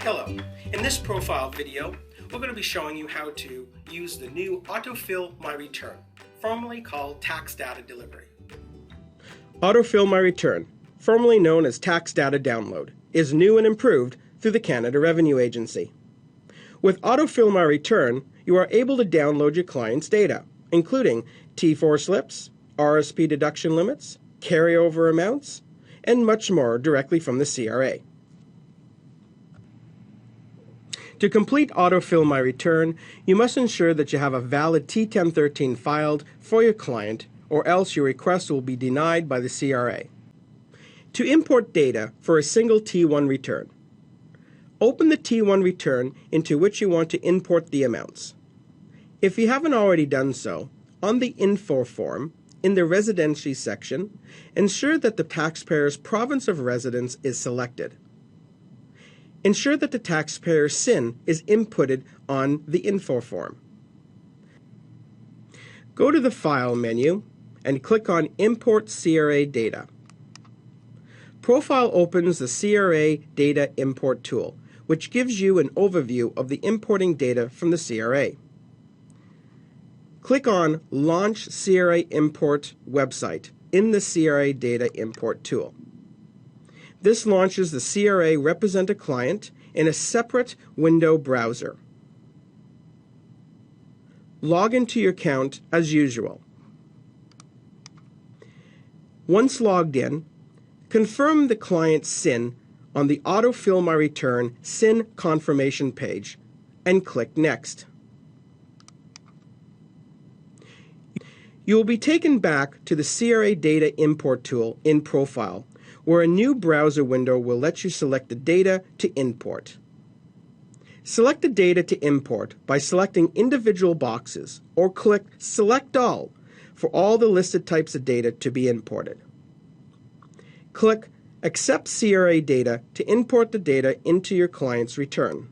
Hello, in this profile video, we're going to be showing you how to use the new Autofill My Return, formerly called Tax Data Delivery. Autofill My Return, formerly known as Tax Data Download, is new and improved through the Canada Revenue Agency. With Autofill My Return, you are able to download your client's data, including T4 slips, RSP deduction limits, carryover amounts, and much more directly from the CRA. To complete Autofill My Return, you must ensure that you have a valid T1013 filed for your client, or else your request will be denied by the CRA. To import data for a single T1 return, open the T1 return into which you want to import the amounts. If you haven't already done so, on the Info form, in the Residency section, ensure that the taxpayer's province of residence is selected. Ensure that the taxpayer's SIN is inputted on the Info form. Go to the File menu and click on Import CRA Data. Profile opens the CRA Data Import tool, which gives you an overview of the importing data from the CRA. Click on Launch CRA Import Website in the CRA Data Import tool. This launches the CRA Represent a Client in a separate window browser. Log into your account as usual. Once logged in, confirm the client's SIN on the Autofill My Return SIN confirmation page and click Next. You will be taken back to the CRA Data Import tool in Profile, where a new browser window will let you select the data to import. Select the data to import by selecting individual boxes, or click Select All for all the listed types of data to be imported. Click Accept CRA Data to import the data into your client's return.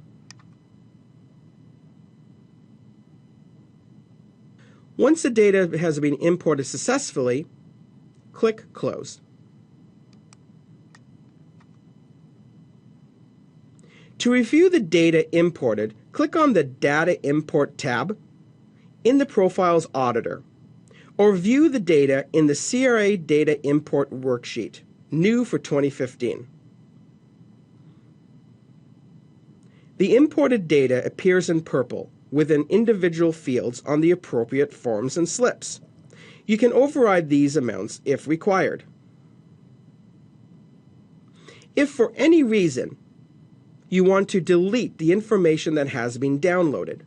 Once the data has been imported successfully, click Close. To review the data imported, click on the Data Import tab in the Profiles Auditor, or view the data in the CRA Data Import Worksheet, new for 2015. The imported data appears in purple within individual fields on the appropriate forms and slips. You can override these amounts if required. If for any reason you want to delete the information that has been downloaded,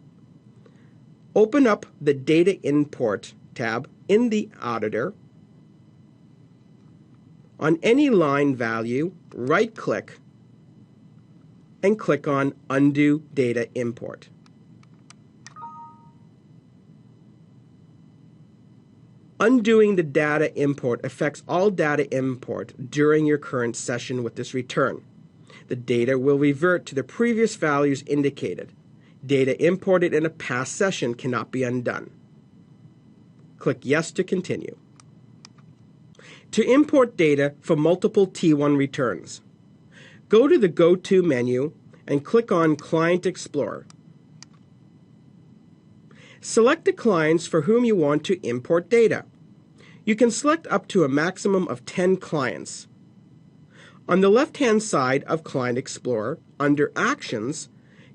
open up the Data Import tab in the Auditor. On any line value, right-click and click on Undo Data Import. Undoing the data import affects all data import during your current session with this return. The data will revert to the previous values indicated. Data imported in a past session cannot be undone. Click Yes to continue. To import data for multiple T1 returns, go to the Go To menu and click on Client Explorer. Select the clients for whom you want to import data. You can select up to a maximum of 10 clients. On the left-hand side of Client Explorer, under Actions,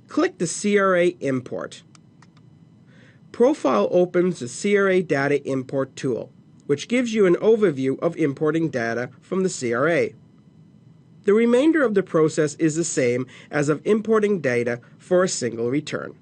click the CRA Import. Profile opens the CRA Data Import tool, which gives you an overview of importing data from the CRA. The remainder of the process is the same as of importing data for a single return.